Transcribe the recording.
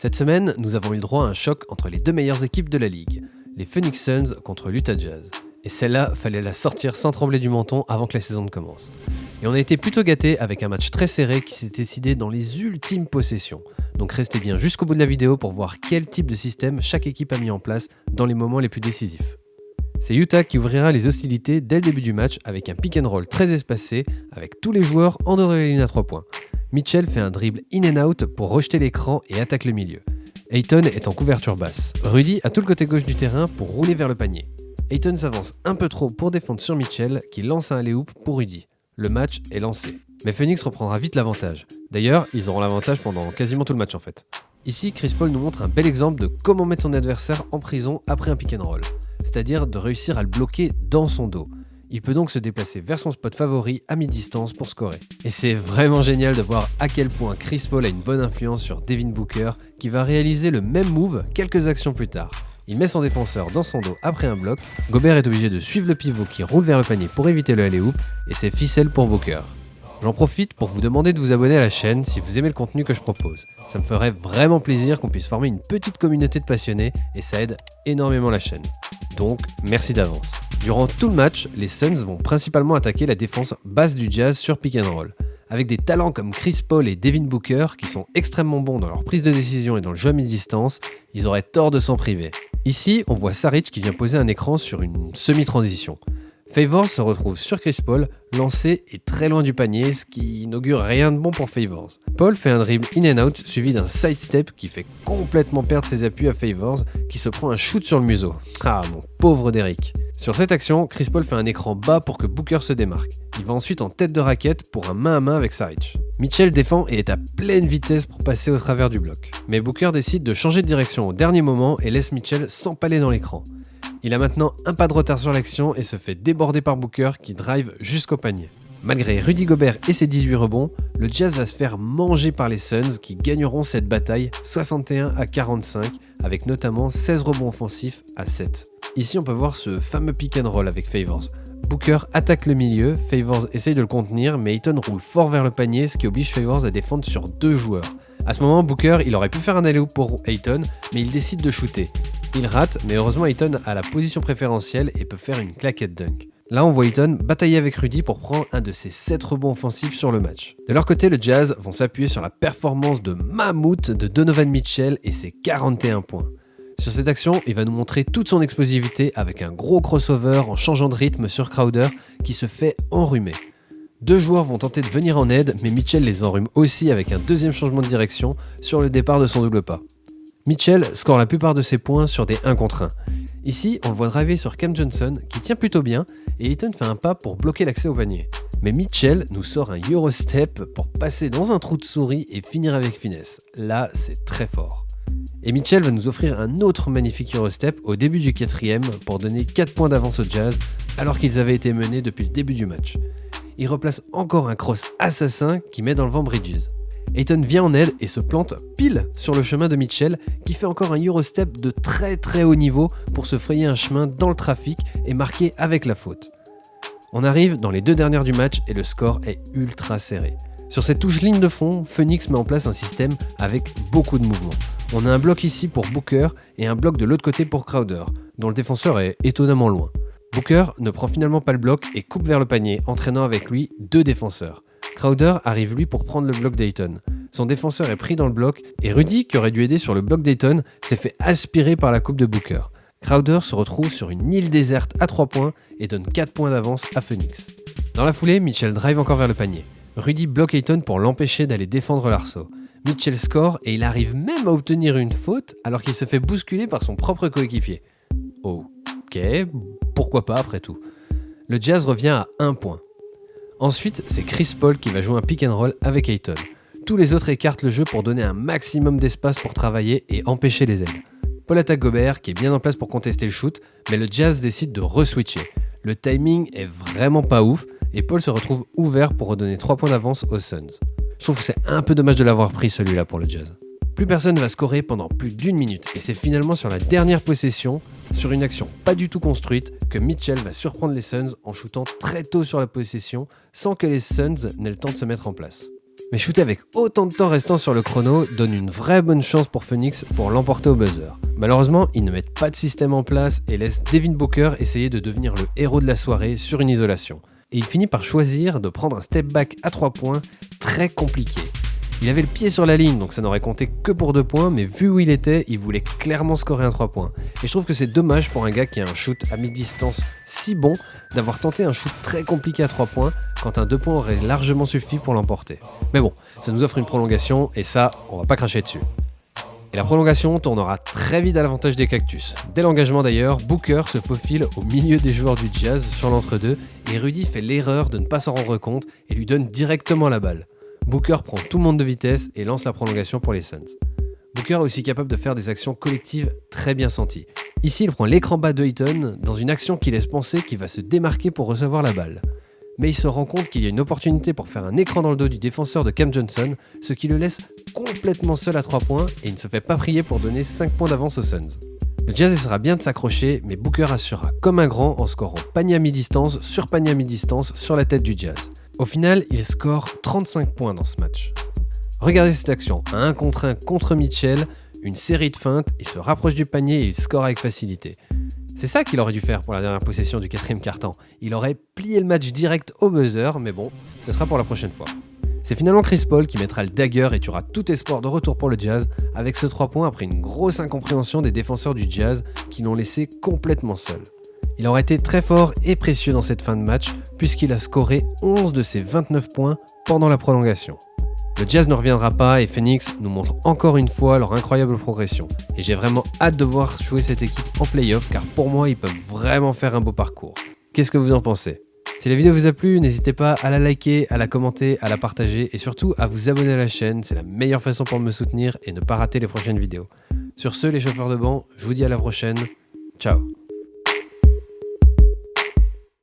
Cette semaine, nous avons eu le droit à un choc entre les deux meilleures équipes de la ligue, les Phoenix Suns contre l'Utah Jazz. Et celle-là, fallait la sortir sans trembler du menton avant que la saison ne commence. Et on a été plutôt gâtés avec un match très serré qui s'est décidé dans les ultimes possessions. Donc restez bien jusqu'au bout de la vidéo pour voir quel type de système chaque équipe a mis en place dans les moments les plus décisifs. C'est Utah qui ouvrira les hostilités dès le début du match avec un pick and roll très espacé avec tous les joueurs en dehors de la ligne à 3 points. Mitchell fait un dribble in and out pour rejeter l'écran et attaque le milieu. Ayton est en couverture basse. Rudy a tout le côté gauche du terrain pour rouler vers le panier. Ayton s'avance un peu trop pour défendre sur Mitchell qui lance un alley-oop pour Rudy. Le match est lancé. Mais Phoenix reprendra vite l'avantage. D'ailleurs, ils auront l'avantage pendant quasiment tout le match en fait. Ici, Chris Paul nous montre un bel exemple de comment mettre son adversaire en prison après un pick and roll. C'est-à-dire de réussir à le bloquer dans son dos. Il peut donc se déplacer vers son spot favori à mi-distance pour scorer. Et c'est vraiment génial de voir à quel point Chris Paul a une bonne influence sur Devin Booker qui va réaliser le même move quelques actions plus tard. Il met son défenseur dans son dos après un bloc, Gobert est obligé de suivre le pivot qui roule vers le panier pour éviter le alley-oop et c'est ficelle pour Booker. J'en profite pour vous demander de vous abonner à la chaîne si vous aimez le contenu que je propose. Ça me ferait vraiment plaisir qu'on puisse former une petite communauté de passionnés et ça aide énormément la chaîne. Donc, merci d'avance. Durant tout le match, les Suns vont principalement attaquer la défense basse du Jazz sur pick and roll. Avec des talents comme Chris Paul et Devin Booker qui sont extrêmement bons dans leur prise de décision et dans le jeu à mi-distance, ils auraient tort de s'en priver. Ici, on voit Saric qui vient poser un écran sur une semi-transition. Favors se retrouve sur Chris Paul, lancé et très loin du panier, ce qui n'augure rien de bon pour Favors. Paul fait un dribble in and out suivi d'un sidestep qui fait complètement perdre ses appuis à Favors qui se prend un shoot sur le museau. Ah mon pauvre Derrick. Sur cette action, Chris Paul fait un écran bas pour que Booker se démarque. Il va ensuite en tête de raquette pour un main à main avec Saric. Mitchell défend et est à pleine vitesse pour passer au travers du bloc. Mais Booker décide de changer de direction au dernier moment et laisse Mitchell s'empaler dans l'écran. Il a maintenant un pas de retard sur l'action et se fait déborder par Booker qui drive jusqu'au panier. Malgré Rudy Gobert et ses 18 rebonds, le Jazz va se faire manger par les Suns qui gagneront cette bataille 61-45 avec notamment 16 rebonds offensifs à 7. Ici on peut voir ce fameux pick and roll avec Favors. Booker attaque le milieu, Favors essaye de le contenir mais Ayton roule fort vers le panier ce qui oblige Favors à défendre sur 2 joueurs. À ce moment Booker il aurait pu faire un alley-oop pour Ayton mais il décide de shooter. Il rate mais heureusement Ayton a la position préférentielle et peut faire une claquette dunk. Là, on voit Ayton batailler avec Rudy pour prendre un de ses 7 rebonds offensifs sur le match. De leur côté, le Jazz vont s'appuyer sur la performance de mammouth de Donovan Mitchell et ses 41 points. Sur cette action, il va nous montrer toute son explosivité avec un gros crossover en changeant de rythme sur Crowder qui se fait enrhumer. 2 joueurs vont tenter de venir en aide, mais Mitchell les enrhume aussi avec un deuxième changement de direction sur le départ de son double pas. Mitchell score la plupart de ses points sur des 1 contre 1. Ici, on le voit driver sur Cam Johnson qui tient plutôt bien et Ayton fait un pas pour bloquer l'accès au panier. Mais Mitchell nous sort un Eurostep pour passer dans un trou de souris et finir avec finesse. Là, c'est très fort. Et Mitchell va nous offrir un autre magnifique Eurostep au début du 4e pour donner 4 points d'avance au Jazz alors qu'ils avaient été menés depuis le début du match. Il replace encore un cross assassin qui met dans le vent Bridges. Ayton vient en aide et se plante pile sur le chemin de Mitchell qui fait encore un Eurostep de très très haut niveau pour se frayer un chemin dans le trafic et marquer avec la faute. On arrive dans les 2 dernières du match et le score est ultra serré. Sur cette touche ligne de fond, Phoenix met en place un système avec beaucoup de mouvements. On a un bloc ici pour Booker et un bloc de l'autre côté pour Crowder, dont le défenseur est étonnamment loin. Booker ne prend finalement pas le bloc et coupe vers le panier, entraînant avec lui 2 défenseurs. Crowder arrive lui pour prendre le bloc d'Ayton. Son défenseur est pris dans le bloc et Rudy, qui aurait dû aider sur le bloc d'Ayton, s'est fait aspirer par la coupe de Booker. Crowder se retrouve sur une île déserte à 3 points et donne 4 points d'avance à Phoenix. Dans la foulée, Mitchell drive encore vers le panier. Rudy bloque Ayton pour l'empêcher d'aller défendre l'arceau. Mitchell score et il arrive même à obtenir une faute alors qu'il se fait bousculer par son propre coéquipier. Ok, pourquoi pas après tout. Le Jazz revient à 1 point. Ensuite, c'est Chris Paul qui va jouer un pick and roll avec Ayton. Tous les autres écartent le jeu pour donner un maximum d'espace pour travailler et empêcher les aides. Paul attaque Gobert qui est bien en place pour contester le shoot, mais le Jazz décide de re-switcher. Le timing est vraiment pas ouf et Paul se retrouve ouvert pour redonner 3 points d'avance aux Suns. Je trouve que c'est un peu dommage de l'avoir pris celui-là pour le Jazz. Plus personne va scorer pendant plus d'1 minute et c'est finalement sur la dernière possession, sur une action pas du tout construite, que Mitchell va surprendre les Suns en shootant très tôt sur la possession sans que les Suns n'aient le temps de se mettre en place. Mais shooter avec autant de temps restant sur le chrono donne une vraie bonne chance pour Phoenix pour l'emporter au buzzer. Malheureusement, ils ne mettent pas de système en place et laissent Devin Booker essayer de devenir le héros de la soirée sur une isolation. Et il finit par choisir de prendre un step back à 3 points très compliqué. Il avait le pied sur la ligne, donc ça n'aurait compté que pour 2 points, mais vu où il était, il voulait clairement scorer un 3 points. Et je trouve que c'est dommage pour un gars qui a un shoot à mi-distance si bon d'avoir tenté un shoot très compliqué à 3 points, quand un 2 points aurait largement suffi pour l'emporter. Mais bon, ça nous offre une prolongation, et ça, on va pas cracher dessus. Et la prolongation tournera très vite à l'avantage des Cactus. Dès l'engagement d'ailleurs, Booker se faufile au milieu des joueurs du Jazz sur l'entre-deux, et Rudy fait l'erreur de ne pas s'en rendre compte et lui donne directement la balle. Booker prend tout le monde de vitesse et lance la prolongation pour les Suns. Booker est aussi capable de faire des actions collectives très bien senties. Ici, il prend l'écran bas de Ayton dans une action qui laisse penser qu'il va se démarquer pour recevoir la balle. Mais il se rend compte qu'il y a une opportunité pour faire un écran dans le dos du défenseur de Cam Johnson, ce qui le laisse complètement seul à 3 points et il ne se fait pas prier pour donner 5 points d'avance aux Suns. Le Jazz essaiera bien de s'accrocher, mais Booker assurera comme un grand en scorant panier à mi-distance sur panier à mi-distance sur la tête du Jazz. Au final, il score 35 points dans ce match. Regardez cette action, un 1 contre 1 contre Mitchell, une série de feintes, il se rapproche du panier et il score avec facilité. C'est ça qu'il aurait dû faire pour la dernière possession du 4e quart-temps. Il aurait plié le match direct au buzzer, mais bon, ce sera pour la prochaine fois. C'est finalement Chris Paul qui mettra le dagger et tuera tout espoir de retour pour le Jazz avec ce 3 points après une grosse incompréhension des défenseurs du Jazz qui l'ont laissé complètement seul. Il aurait été très fort et précieux dans cette fin de match puisqu'il a scoré 11 de ses 29 points pendant la prolongation. Le Jazz ne reviendra pas et Phoenix nous montre encore une fois leur incroyable progression. Et j'ai vraiment hâte de voir jouer cette équipe en play-off car pour moi ils peuvent vraiment faire un beau parcours. Qu'est-ce que vous en pensez ? Si la vidéo vous a plu, n'hésitez pas à la liker, à la commenter, à la partager et surtout à vous abonner à la chaîne, c'est la meilleure façon pour me soutenir et ne pas rater les prochaines vidéos. Sur ce les chauffeurs de banc, je vous dis à la prochaine, ciao.